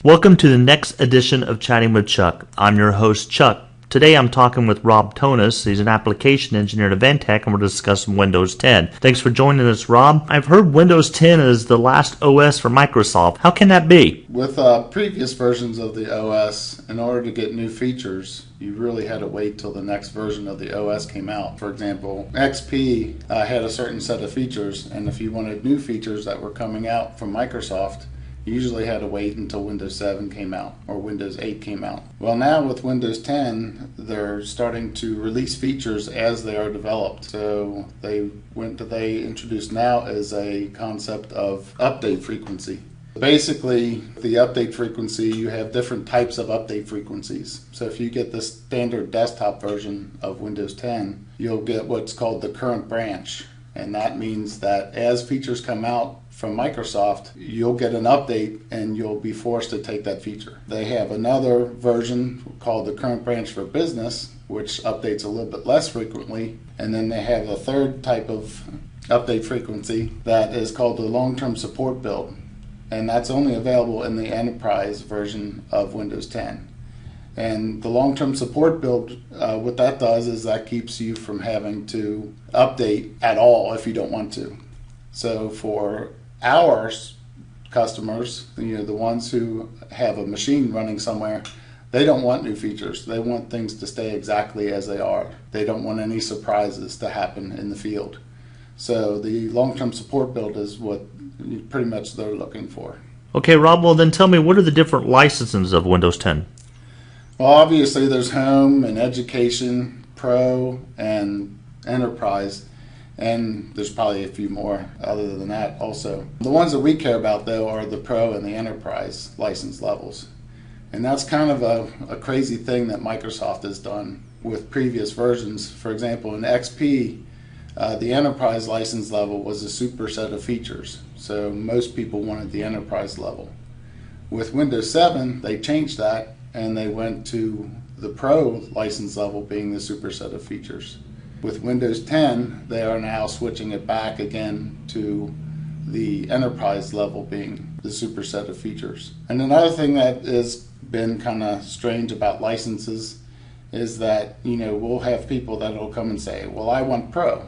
Welcome to the next edition of Chatting with Chuck. I'm your host, Chuck. Today I'm talking with Rob Tonis. He's an application engineer at Advantech, and we're discussing Windows 10. Thanks for joining us, Rob. I've heard Windows 10 is the last OS for Microsoft. How can that be? With previous versions of the OS, in order to get new features, you really had to wait till the next version of the OS came out. For example, XP had a certain set of features, and if you wanted new features that were coming out from Microsoft, you usually had to wait until Windows 7 came out or Windows 8 came out. Well, now with Windows 10, they're starting to release features as they are developed. So they introduced now is a concept of update frequency. Basically, the update frequency, you have different types of update frequencies. So if you get the standard desktop version of Windows 10, you'll get what's called the current branch. And that means that as features come out from Microsoft, you'll get an update and you'll be forced to take that feature. They have another version called the current branch for business, which updates a little bit less frequently. And then they have a third type of update frequency that is called the long-term support build. And that's only available in the enterprise version of Windows 10. And the long-term support build, what that does is that keeps you from having to update at all if you don't want to. So for our customers, the ones who have a machine running somewhere, they don't want new features. They want things to stay exactly as they are. They don't want any surprises to happen in the field. So the long-term support build is what pretty much they're looking for. Okay, Rob, well then tell me, what are the different licenses of Windows 10? Well, obviously there's Home and Education, Pro, and Enterprise. And there's probably a few more other than that also. The ones that we care about, though, are the Pro and the Enterprise license levels. And that's kind of a crazy thing that Microsoft has done with previous versions. For example, in XP, the Enterprise license level was a super set of features. So most people wanted the Enterprise level. With Windows 7, they changed that and they went to the Pro license level being the super set of features. With Windows 10, they are now switching it back again to the enterprise level being the super set of features. And another thing that has been kind of strange about licenses is that, we'll have people that will come and say, well, I want Pro.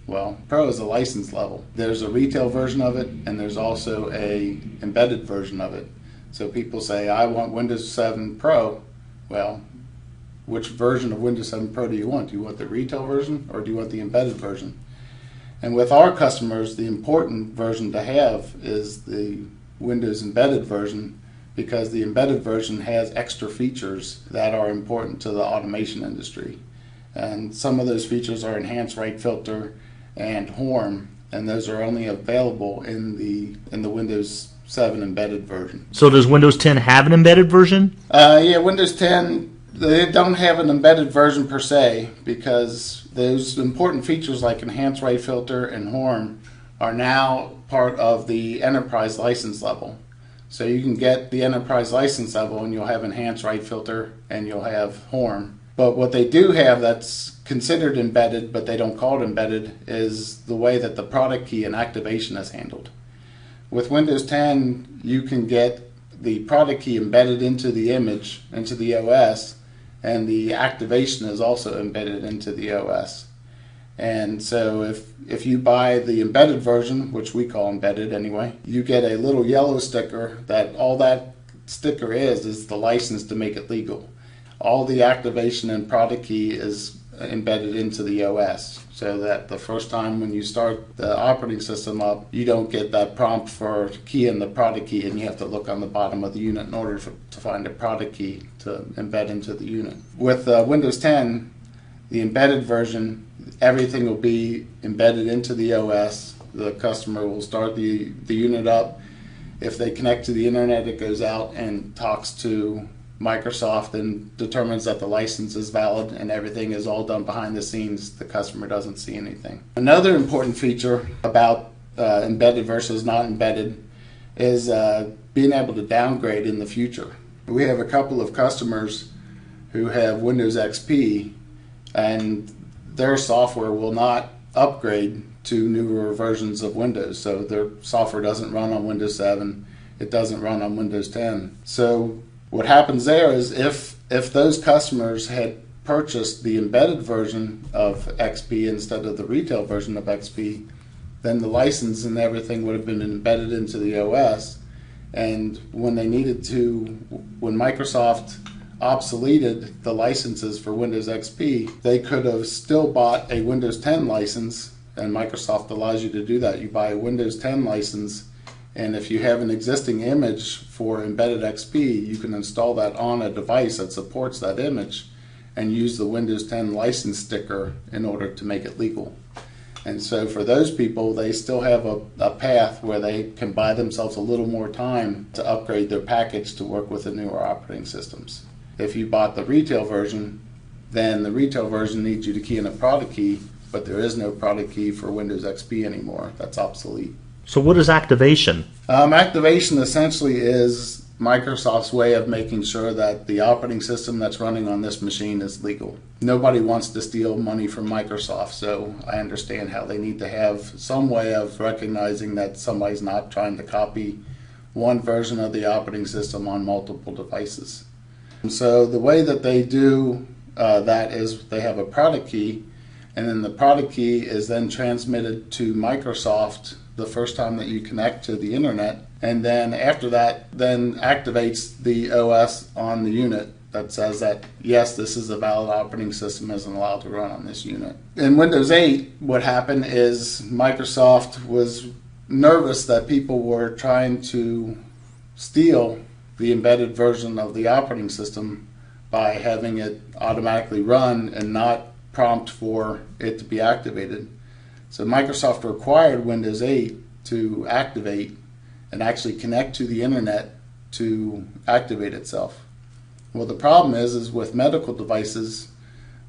Well, Pro is a license level. There's a retail version of it, and there's also a embedded version of it. So people say, I want Windows 7 Pro. Well, which version of Windows 7 Pro do you want? Do you want the retail version or do you want the embedded version? And with our customers, the important version to have is the Windows embedded version, because the embedded version has extra features that are important to the automation industry. And some of those features are enhanced write filter and HORM, and those are only available in the Windows 7 embedded version. So does Windows 10 have an embedded version? Yeah, Windows 10, they don't have an embedded version per se, because those important features like enhanced write filter and HORM are now part of the enterprise license level. So you can get the enterprise license level and you'll have enhanced write filter and you'll have HORM. But what they do have that's considered embedded, but they don't call it embedded, is the way that the product key and activation is handled. With Windows 10, you can get the product key embedded into the image, into the OS, and the activation is also embedded into the OS. And so if you buy the embedded version, which we call embedded anyway, you get a little yellow sticker that all that sticker is the license to make it legal. All the activation and product key is embedded into the OS, so that the first time when you start the operating system up, you don't get that prompt for key in the product key and you have to look on the bottom of the unit in order to find a product key to embed into the unit. With Windows 10, the embedded version, everything will be embedded into the OS. The customer will start the unit up. If they connect to the internet, it goes out and talks to Microsoft and determines that the license is valid, and everything is all done behind the scenes. The customer doesn't see anything. Another important feature about embedded versus not embedded is being able to downgrade in the future. We have a couple of customers who have Windows XP, and their software will not upgrade to newer versions of Windows. So their software doesn't run on Windows 7. it doesn't run on Windows 10. So what happens there is if those customers had purchased the embedded version of XP instead of the retail version of XP, then the license and everything would have been embedded into the OS. And when Microsoft obsoleted the licenses for Windows XP, they could have still bought a Windows 10 license, and Microsoft allows you to do that. You buy a Windows 10 license, and if you have an existing image for embedded XP, you can install that on a device that supports that image and use the Windows 10 license sticker in order to make it legal. And so for those people, they still have a path where they can buy themselves a little more time to upgrade their package to work with the newer operating systems. If you bought the retail version, then the retail version needs you to key in a product key, but there is no product key for Windows XP anymore. That's obsolete. So what is activation? Activation essentially is Microsoft's way of making sure that the operating system that's running on this machine is legal. Nobody wants to steal money from Microsoft, so I understand how they need to have some way of recognizing that somebody's not trying to copy one version of the operating system on multiple devices. So the way that they do that is they have a product key, and then the product key is then transmitted to Microsoft the first time that you connect to the internet, and then after that then activates the OS on the unit that says that yes, this is a valid operating system, isn't allowed to run on this unit. In Windows 8, what happened is Microsoft was nervous that people were trying to steal the embedded version of the operating system by having it automatically run and not prompt for it to be activated. So Microsoft required Windows 8 to activate and actually connect to the internet to activate itself. Well, the problem is with medical devices,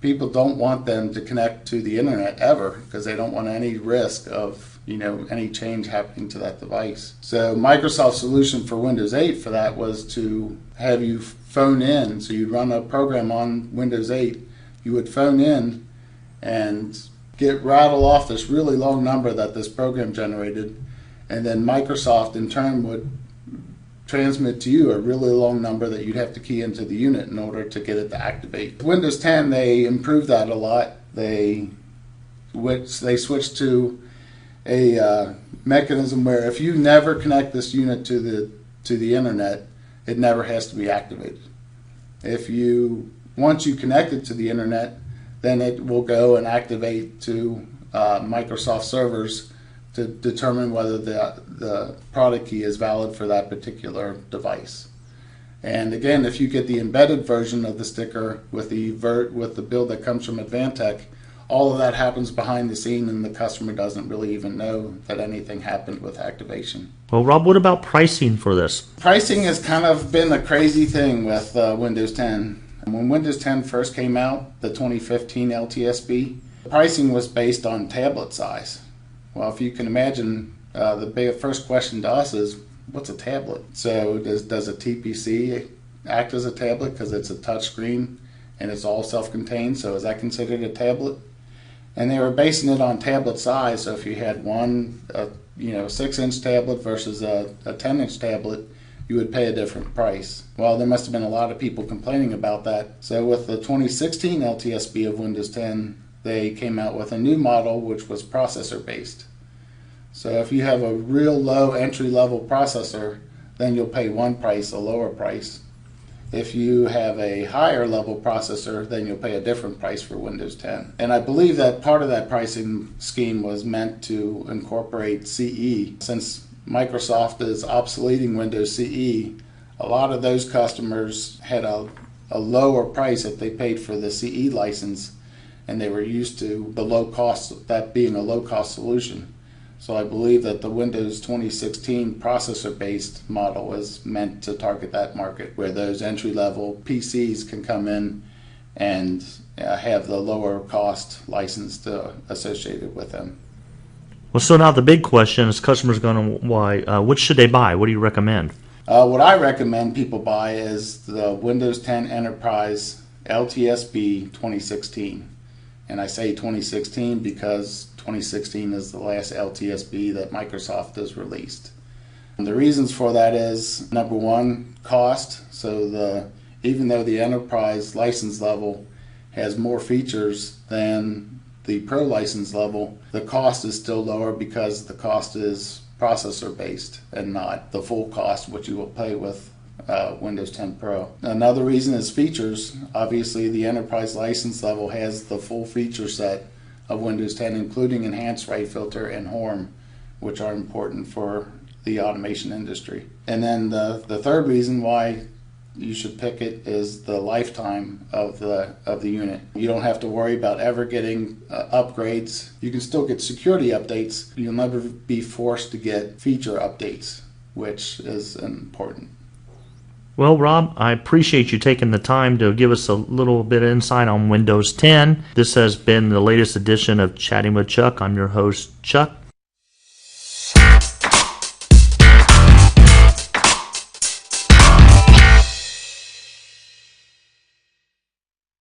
people don't want them to connect to the internet ever because they don't want any risk of any change happening to that device. So Microsoft's solution for Windows 8 for that was to have you phone in. So you'd run a program on Windows 8, you would phone in and rattle off this really long number that this program generated, and then Microsoft in turn would transmit to you a really long number that you'd have to key into the unit in order to get it to activate. Windows 10, they improved that a lot. They switched to a mechanism where if you never connect this unit to the internet, it never has to be activated. Once you connect it to the internet, then it will go and activate to Microsoft servers to determine whether the product key is valid for that particular device. And again, if you get the embedded version of the sticker with the build that comes from Advantech, all of that happens behind the scene and the customer doesn't really even know that anything happened with activation. Well, Rob, what about pricing for this? Pricing has kind of been a crazy thing with Windows 10. When Windows 10 first came out, the 2015 LTSB, pricing was based on tablet size. Well, if you can imagine, the first question to us is, what's a tablet? So does a TPC act as a tablet because it's a touch screen and it's all self-contained, so is that considered a tablet? And they were basing it on tablet size, so if you had one 6-inch tablet versus a 10-inch tablet, you would pay a different price. Well, there must have been a lot of people complaining about that. So with the 2016 LTSB of Windows 10, they came out with a new model which was processor based. So if you have a real low entry-level processor, then you'll pay one price, a lower price. If you have a higher level processor, then you'll pay a different price for Windows 10. And I believe that part of that pricing scheme was meant to incorporate CE. Since Microsoft is obsoleting Windows CE, a lot of those customers had a lower price if they paid for the CE license, and they were used to the low cost, that being a low cost solution. So I believe that the Windows 2016 processor-based model is meant to target that market, where those entry-level PCs can come in and have the lower cost license associated with them. Well, so now the big question is customers going to why? Which should they buy? What do you recommend? What I recommend people buy is the Windows 10 Enterprise LTSB 2016. And I say 2016 because 2016 is the last LTSB that Microsoft has released. And the reasons for that is, number one, cost. So even though the enterprise license level has more features than the pro license level, the cost is still lower because the cost is processor based and not the full cost which you will pay with Windows 10 Pro. Another reason is features. Obviously, the enterprise license level has the full feature set of Windows 10, including enhanced write filter and HORM, which are important for the automation industry. And then the third reason why you should pick it is the lifetime of the unit. You don't have to worry about ever getting upgrades. You can still get security updates. You'll never be forced to get feature updates, which is important. Well, Rob, I appreciate you taking the time to give us a little bit of insight on Windows 10. This has been the latest edition of Chatting with Chuck. I'm your host, Chuck.